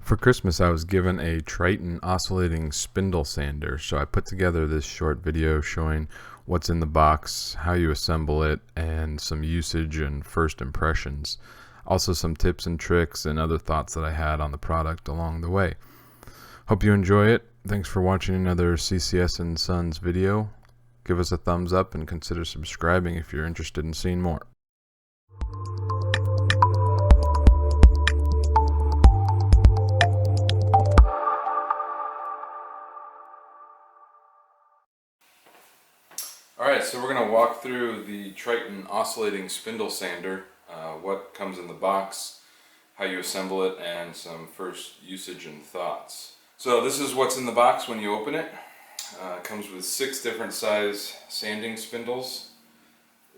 For Christmas, I was given a Triton Oscillating Spindle sander, so I put together this short video showing what's in the box, how you assemble it, and some usage and first impressions. Also some tips and tricks and other thoughts that I had on the product along the way. Hope you enjoy it. Thanks for watching another CCS and Sons video. Give us a thumbs up and consider subscribing if you're interested in seeing more. Alright, so we're going to walk through the Triton Oscillating Spindle sander, what comes in the box, how you assemble it, and some first usage and thoughts. So this is what's in the box when you open it. It comes with 6 different size sanding spindles,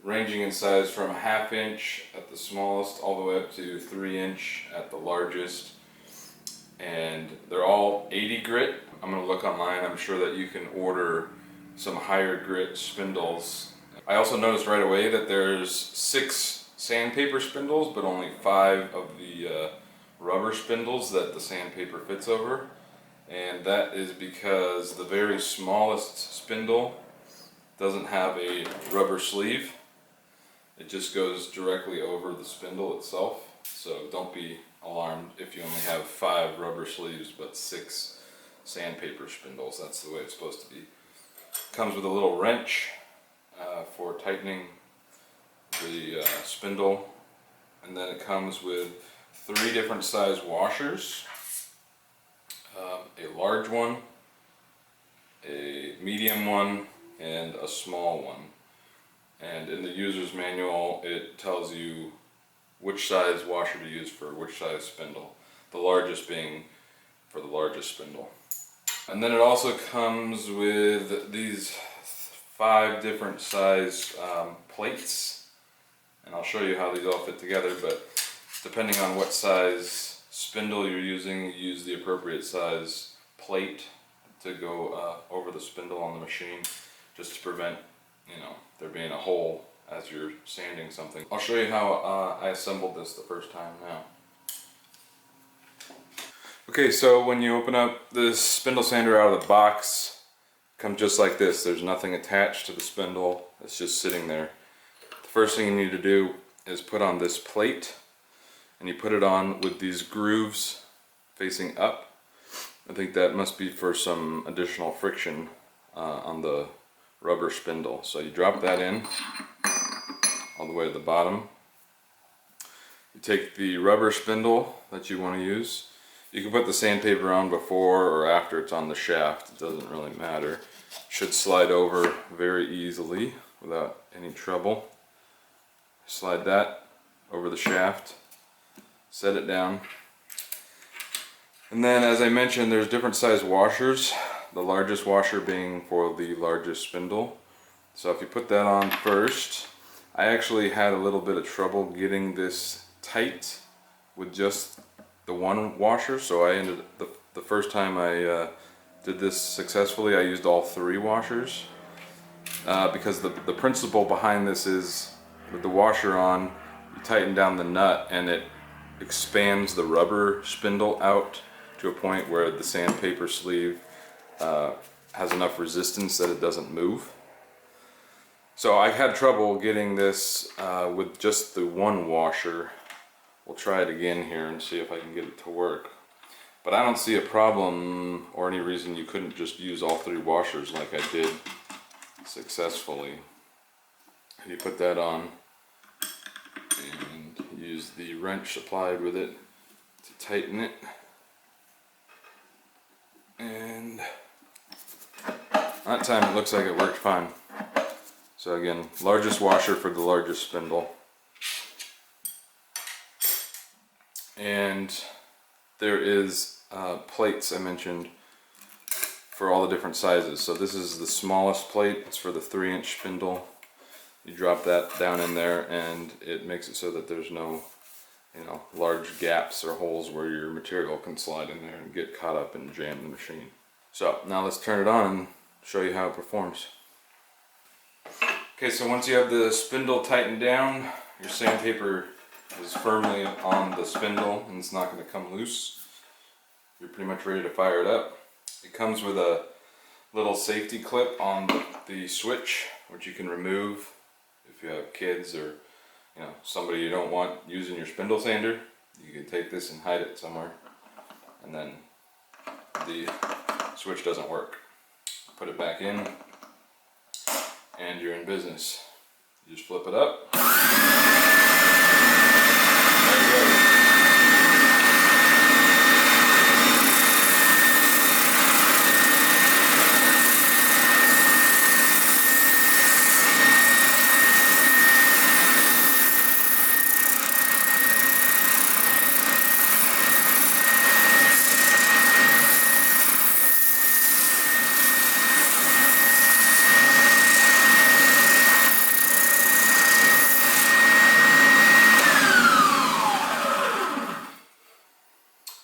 ranging in size from 1/2 inch at the smallest all the way up to 3 inch at the largest. And they're all 80 grit. I'm going to look online. I'm sure that you can order some higher grit spindles. I also noticed right away that there's 6 sandpaper spindles, but only 5 of the rubber spindles that the sandpaper fits over. And that is because the very smallest spindle doesn't have a rubber sleeve. It just goes directly over the spindle itself. So don't be alarmed if you only have 5 rubber sleeves but 6 sandpaper spindles. That's the way it's supposed to be. Comes with a little wrench for tightening the spindle, and then it comes with 3 different size washers, a large one, a medium one, and a small one. And in the user's manual it tells you which size washer to use for which size spindle, the largest being for the largest spindle. And then it also comes with these 5 different size plates, and I'll show you how these all fit together, but depending on what size spindle you're using, you use the appropriate size plate to go over the spindle on the machine, just to prevent, there being a hole as you're sanding something. I'll show you how I assembled this the first time now. Okay, so when you open up this spindle sander out of the box, it comes just like this. There's nothing attached to the spindle, it's just sitting there. The first thing you need to do is put on this plate, and you put it on with these grooves facing up. I think that must be for some additional friction on the rubber spindle. So you drop that in all the way to the bottom. You take the rubber spindle that you want to use. You can put the sandpaper on before or after it's on the shaft, it doesn't really matter. It should slide over very easily without any trouble. Slide that over the shaft, set it down. And then, as I mentioned, there's different size washers, the largest washer being for the largest spindle. So if you put that on first, I actually had a little bit of trouble getting this tight with just the one washer, so I ended the first time I did this successfully, I used all 3 washers because the principle behind this is, with the washer on, you tighten down the nut and it expands the rubber spindle out to a point where the sandpaper sleeve has enough resistance that it doesn't move. So I had trouble getting this with just the one washer. We'll try it again here and see if I can get it to work. But I don't see a problem or any reason you couldn't just use all 3 washers like I did successfully. You put that on and use the wrench supplied with it to tighten it. And that time it looks like it worked fine. So again, largest washer for the largest spindle. And there is plates I mentioned for all the different sizes. So this is the smallest plate, it's for the 3 inch spindle. You drop that down in there and it makes it so that there's no large gaps or holes where your material can slide in there and get caught up and jam the machine. So now let's turn it on and show you how it performs. Okay, so once you have the spindle tightened down, your sandpaper is firmly on the spindle and it's not going to come loose. you're pretty much ready to fire it up. It comes with a little safety clip on the switch, which you can remove if you have kids or somebody you don't want using your spindle sander. You can take this and hide it somewhere, and then the switch doesn't work. Put it back in and you're in business. You just flip it up. There you go.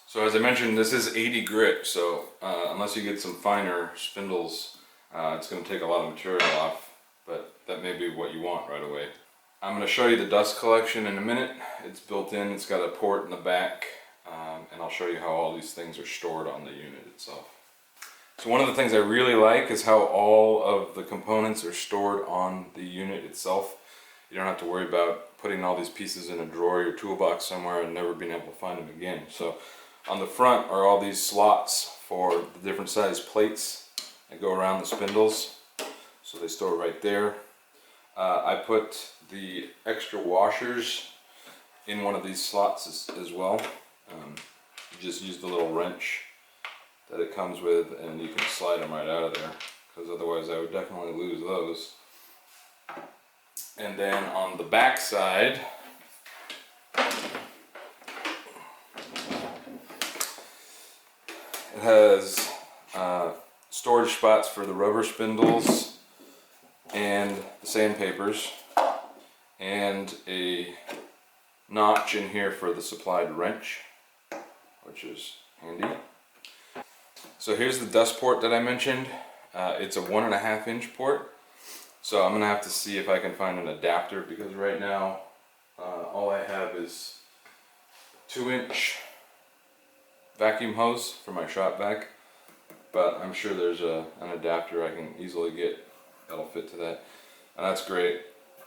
So as I mentioned, this is 80 grit, so unless you get some finer spindles, it's going to take a lot of material off, but that may be what you want right away. I'm going to show you the dust collection in a minute. It's built in, it's got a port in the back, and I'll show you how all these things are stored on the unit itself. So one of the things I really like is how all of the components are stored on the unit itself. You don't have to worry about putting all these pieces in a drawer or your toolbox somewhere and never being able to find them again. So on the front are all these slots for the different size plates that go around the spindles. So they store right there. I put the extra washers in one of these slots as well. You just use the little wrench that it comes with and you can slide them right out of there, because otherwise I would definitely lose those. And then on the back side, it has storage spots for the rubber spindles and the sandpapers, and a notch in here for the supplied wrench, which is handy. So here's the dust port that I mentioned. It's a 1.5 inch port. So I'm going to have to see if I can find an adapter, because right now all I have is 2-inch vacuum hose for my shop vac, but I'm sure there's an adapter I can easily get that'll fit to that, and that's great.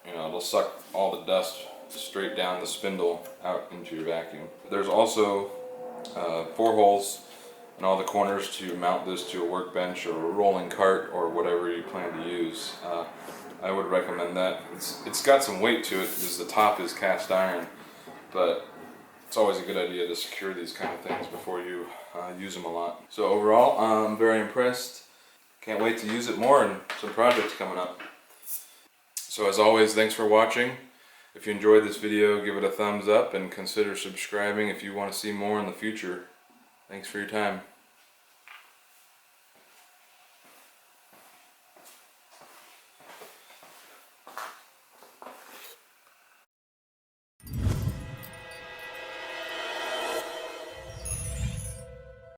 It'll suck all the dust straight down the spindle out into your vacuum. There's also 4 holes in all the corners to mount this to a workbench or a rolling cart or whatever you plan to use. I would recommend that. It's got some weight to it because the top is cast iron, but it's always a good idea to secure these kind of things before you use them a lot. So overall, I'm very impressed. Can't wait to use it more in some projects coming up. So as always, thanks for watching. If you enjoyed this video, give it a thumbs up and consider subscribing if you want to see more in the future. Thanks for your time.